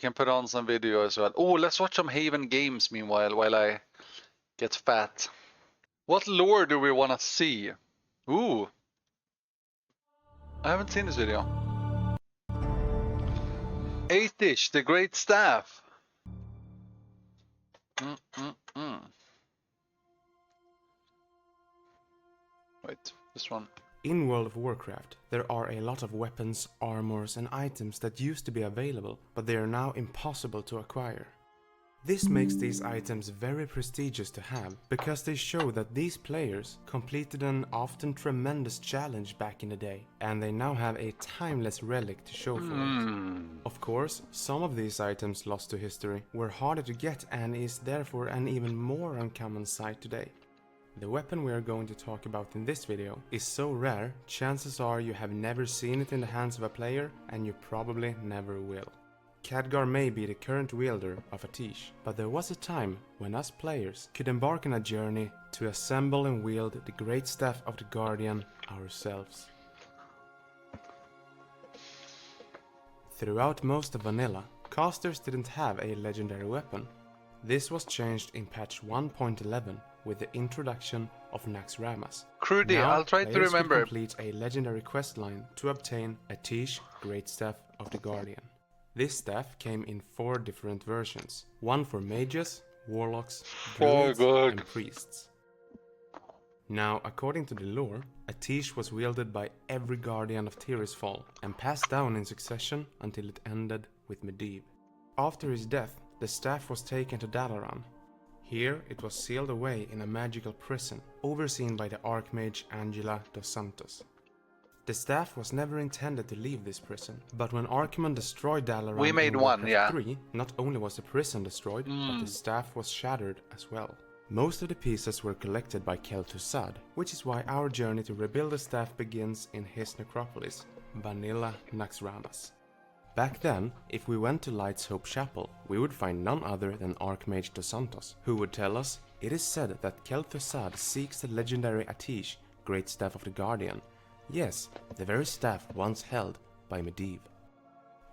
Can put on some video as well. Oh, let's watch some Haven games meanwhile, while I get fat. What lore do we want to see? Ooh. I haven't seen this video. 8ish, the Great Staff. Wait, this one. In World of Warcraft, there are a lot of weapons, armors and items that used to be available, but they are now impossible to acquire. This makes these items very prestigious to have, because they show that these players completed an often tremendous challenge back in the day, and they now have a timeless relic to show for it. Of course, some of these items lost to history were harder to get and is therefore an even more uncommon sight today. The weapon we are going to talk about in this video is so rare, chances are you have never seen it in the hands of a player, and you probably never will. Khadgar may be the current wielder of a Tish, but there was a time when us players could embark on a journey to assemble and wield the great staff of the Guardian ourselves. Throughout most of vanilla, casters didn't have a legendary weapon. This was changed in patch 1.11 with the introduction of Naxxramas. Crudy, Now, I'll try to players could remember. complete a legendary questline to obtain a Tish Great Staff of the Guardian. This staff came in 4 different versions, one for mages, warlocks, druids and priests. Now, according to the lore, a Tish was wielded by every guardian of Tirisfal and passed down in succession until it ended with Medivh. After his death, the staff was taken to Dalaran. Here it was sealed away in a magical prison, overseen by the Archmage Angela dos Santos. The staff was never intended to leave this prison, but when Archimonde destroyed Dalaran We made in one, Warcraft yeah. 3, not only was the prison destroyed, but the staff was shattered as well. Most of the pieces were collected by Kel'Thuzad, which is why our journey to rebuild the staff begins in his necropolis, Vanilla Naxxramas. Back then, if we went to Light's Hope Chapel, we would find none other than Archmage dos Santos, who would tell us, it is said that Kel'Thuzad seeks the legendary Atish, Great Staff of the Guardian. Yes, the very staff once held by Medivh.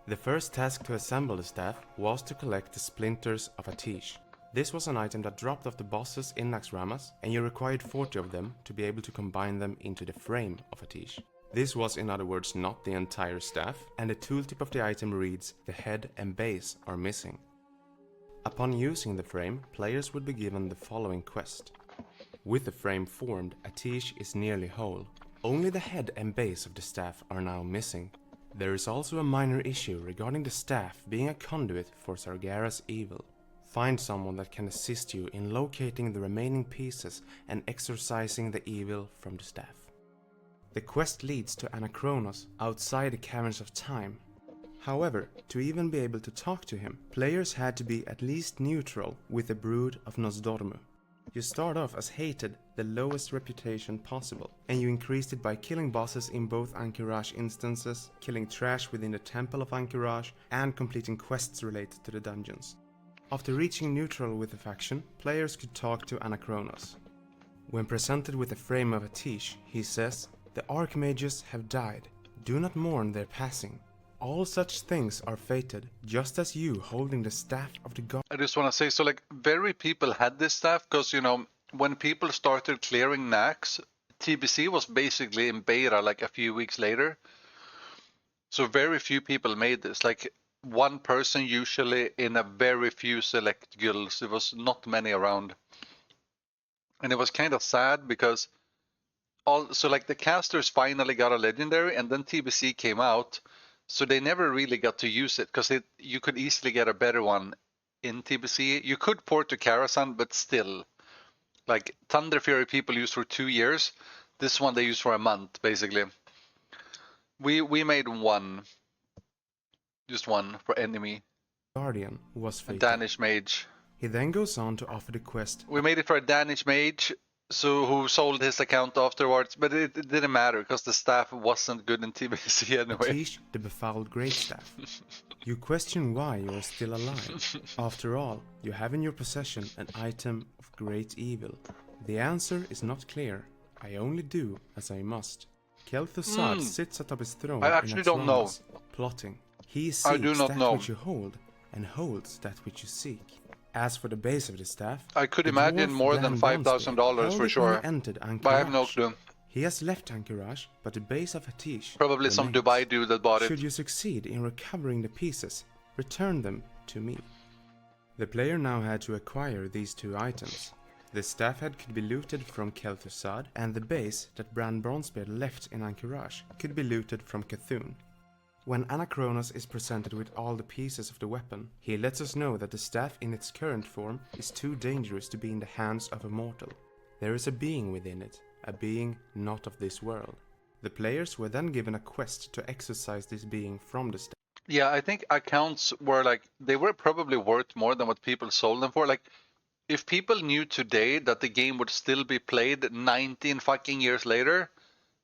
The first task to assemble the staff was to collect the splinters of Atish. This was an item that dropped off the bosses in Naxxramas, and you required 40 of them to be able to combine them into the frame of Atish. This was in other words not the entire staff, and the tooltip of the item reads, the head and base are missing. Upon using the frame, players would be given the following quest. With the frame formed, Atish is nearly whole. Only the head and base of the staff are now missing. There is also a minor issue regarding the staff being a conduit for Sargera's evil. Find someone that can assist you in locating the remaining pieces and exorcising the evil from the staff. The quest leads to Anachronos outside the Caverns of Time. However, to even be able to talk to him, players had to be at least neutral with the brood of Nosdormu. You start off as hated, the lowest reputation possible, and you increased it by killing bosses in both Ahn'Qiraj instances, killing trash within the Temple of Ahn'Qiraj, and completing quests related to the dungeons. After reaching neutral with the faction, players could talk to Anachronos. When presented with the frame of Atish, he says, "The Archmages have died. Do not mourn their passing. All such things are fated, just as you holding the staff of the god." I just want to say, so like very people had this staff because, you know, when people started clearing Nax, TBC was basically in beta like a few weeks later. So very few people made this, like one person usually in a very few select guilds. There was not many around. And it was kind of sad because so like the casters finally got a legendary and then TBC came out. So they never really got to use it because you could easily get a better one in TBC. You could port to Karazhan, but still, like Thunder Fury people use for 2 years. This one they use for a month, basically. We made one, just one for enemy. Guardian was A fated. Danish mage. He then goes on to offer the quest. We made it for a Danish mage, so who sold his account afterwards, but it didn't matter because the staff wasn't good in TBC anyway. Atish, the befouled great staff. You question why you are still alive. After all, you have in your possession an item of great evil. The answer is not clear. I only do as I must. Kel'Thuzad sits atop his throne I actually don't know. Plotting. He I seeks do not that know. which you hold, and holds that which you seek. As for the base of the staff, I could the imagine dwarf more than Glenn Bronzebeard $5,000 held for it when he sure. entered But I have no Anchorage. clue. He has left Anchorage, but the base of Hatish Probably some remains. Dubai dude that bought Should it. you succeed in recovering the pieces, return them to me. The player now had to acquire these two items. The staff head could be looted from Kel'Thuzad, and the base that Bran Bronzebeard left in Anchorage could be looted from Cthulhu. When Anachronos is presented with all the pieces of the weapon, he lets us know that the staff in its current form is too dangerous to be in the hands of a mortal. There is a being within it, a being not of this world. The players were then given a quest to exorcise this being from the staff. Yeah, I think accounts were like, they were probably worth more than what people sold them for. Like, if people knew today that the game would still be played 19 fucking years later,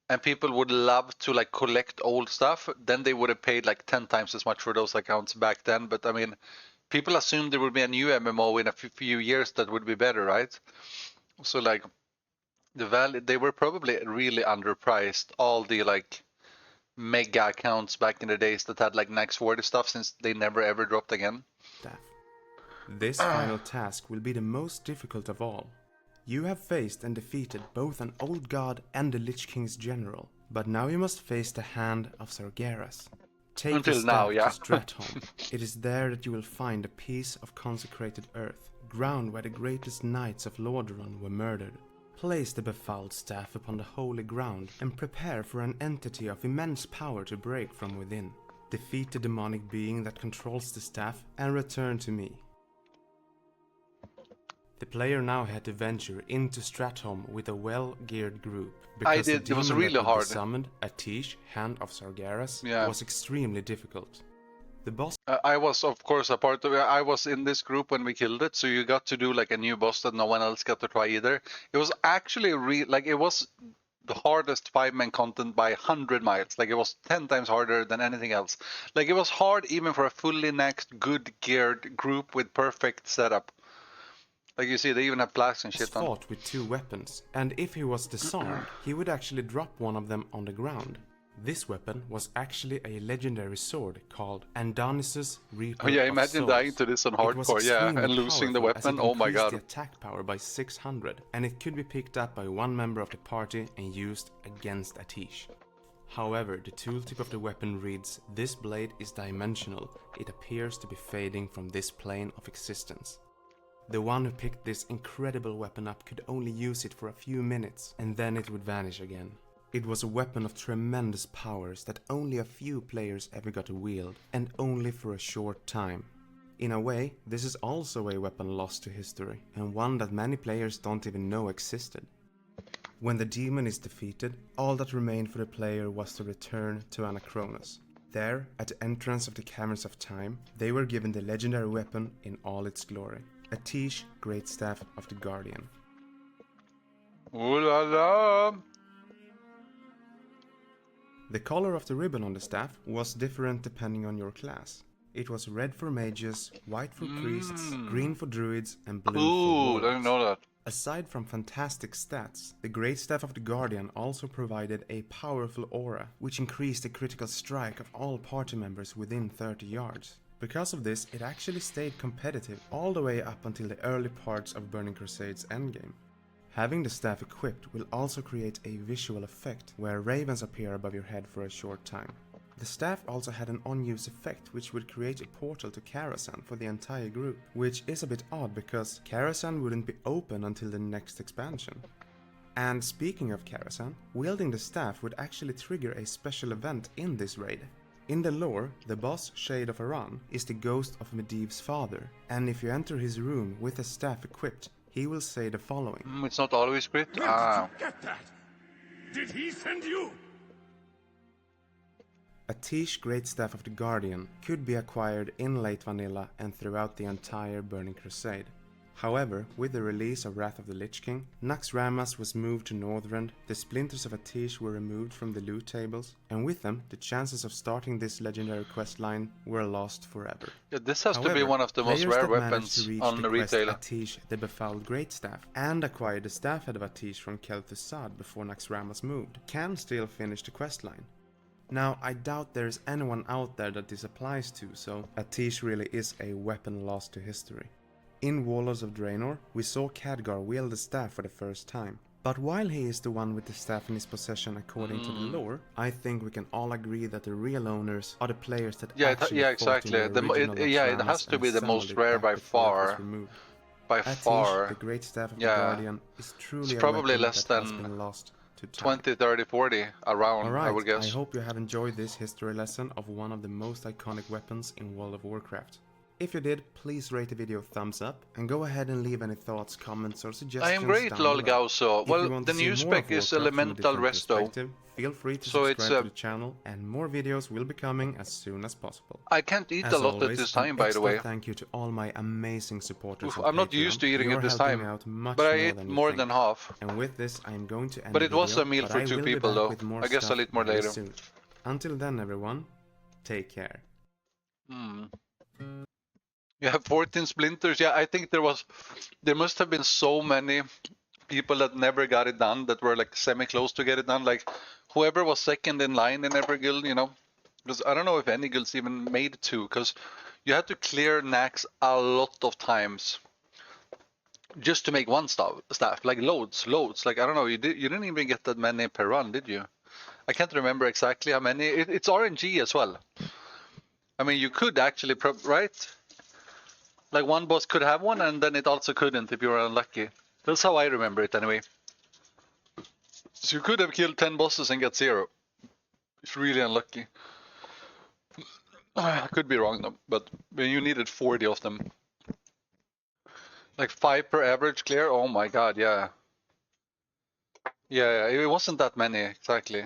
and people would love to like collect old stuff, then they would have paid like 10 times as much for those accounts back then. But I mean, people assumed there would be a new MMO in a few years that would be better, right? So like, the value, they were probably really underpriced. All the like mega accounts back in the days that had like Nax 40 stuff, since they never ever dropped again. This final task will be the most difficult of all. You have faced and defeated both an old god and the Lich King's general, but now you must face the hand of Sargeras. Take Until the staff now, yeah. to Stratholme. It is there that you will find a piece of consecrated earth, ground where the greatest knights of Lordaeron were murdered. Place the befouled staff upon the holy ground and prepare for an entity of immense power to break from within. Defeat the demonic being that controls the staff and return to me. The player now had to venture into Stratholme with a well-geared group, because the It was demon really that would hard. be summoned, Atish, Hand of Sargeras, Yeah. was extremely difficult. The boss I was, of course, a part of it. I was in this group when we killed it, so you got to do like a new boss that no one else got to try either. It was actually it was the hardest 5-man content by 100 miles. Like, it was 10 times harder than anything else. Like, it was hard even for a fully naxed, good geared group with perfect setup. Like, you see, they even have flags and shit on. fought with two weapons, and if he was disarmed, he would actually drop one of them on the ground. This weapon was actually a legendary sword called Andonis's Reaper Oh yeah, of imagine Souls. dying to this on It was hardcore, yeah, extremely and losing the powerful as weapon. it Oh my increased god. the attack power by 600, and it could be picked up by one member of the party and used against Atish. However, the tooltip of the weapon reads, "This blade is dimensional. It appears to be fading from this plane of existence." The one who picked this incredible weapon up could only use it for a few minutes, and then it would vanish again. It was a weapon of tremendous powers that only a few players ever got to wield, and only for a short time. In a way, this is also a weapon lost to history, and one that many players don't even know existed. When the demon is defeated, all that remained for the player was to return to Anachronos. There, at the entrance of the Caverns of Time, they were given the legendary weapon in all its glory, Atish, Great Staff of the Guardian. Ooh la la. The color of the ribbon on the staff was different depending on your class. It was red for mages, white for priests, green for druids, and blue for Ooh, I warlocks. didn't know that. Aside from fantastic stats, the Great Staff of the Guardian also provided a powerful aura, which increased the critical strike of all party members within 30 yards. Because of this, it actually stayed competitive all the way up until the early parts of Burning Crusade's endgame. Having the staff equipped will also create a visual effect, where ravens appear above your head for a short time. The staff also had an on-use effect, which would create a portal to Karasan for the entire group, which is a bit odd because Karasan wouldn't be open until the next expansion. And speaking of Karasan, wielding the staff would actually trigger a special event in this raid. In the lore, the boss, Shade of Aran, is the ghost of Medivh's father, and if you enter his room with the staff equipped, he will say the following. It's not always crit. Where did you get that? Did he send you? Atish, Great Staff of the Guardian, could be acquired in late vanilla and throughout the entire Burning Crusade. However, with the release of Wrath of the Lich King, Naxxramas was moved to Northrend, the splinters of Atish were removed from the loot tables, and with them, the chances of starting this legendary questline were lost forever. Yeah, this has to be However, one of the most players rare that managed weapons to reach on the quest retail. Atish, the Befouled Greatstaff, and acquire the staff head of Atish from Kel'Thuzad before Naxxramas moved, can still finish the questline. Now, I doubt there's anyone out there that this applies to, so a Tish really is a weapon lost to history. In Warlords of Draenor, we saw Khadgar wield the staff for the first time. But while he is the one with the staff in his possession according to the lore, I think we can all agree that the real owners are the players that actually fought exactly. in the original It Atrahasis has to be and the most assembled it rare back by before it was far. removed. By At Tish, far. the great staff of the Yeah. Guardian is truly It's a probably weapon less that has than been lost to time. 20, 30, 40 around, I would Alright, guess. I hope you have enjoyed this history lesson of one of the most iconic weapons in World of Warcraft. If you did, please rate the video a thumbs up, and go ahead and leave any thoughts, comments or suggestions I am great, down below. Lolgauso. If you Well, want the to see new more of spec is Warcraft from a Elemental different Resto. perspective, feel free to So subscribe it's, to the channel, and more videos will be coming as soon as possible. I can't eat As a lot always, at this time, an by the extra way. thank you to all my amazing supporters Oof, on I'm not Patreon. used to eating You're it this helping time, me out much but I more ate than you more think. than half. And with this, I'm going to end But the it was video, a meal but for I 2 will be people, back though. with more I guess I'll stuff eat more very later. soon. Until then, everyone, take care. You have 14 splinters. Yeah, I think there must have been so many people that never got it done, that were like semi-close to get it done. Like whoever was second in line in every guild, you know. Because I don't know if any guilds even made 2, because you had to clear Nax a lot of times just to make one staff, like loads. Like I don't know, you didn't even get that many per run, did you? I can't remember exactly how many. It's RNG as well. I mean, you could actually, right? Like one boss could have one, and then it also couldn't if you were unlucky. That's how I remember it anyway. So you could have killed 10 bosses and get 0. It's really unlucky. I could be wrong though, but you needed 40 of them. Like 5 per average clear? Oh my god, yeah. Yeah, it wasn't that many, exactly.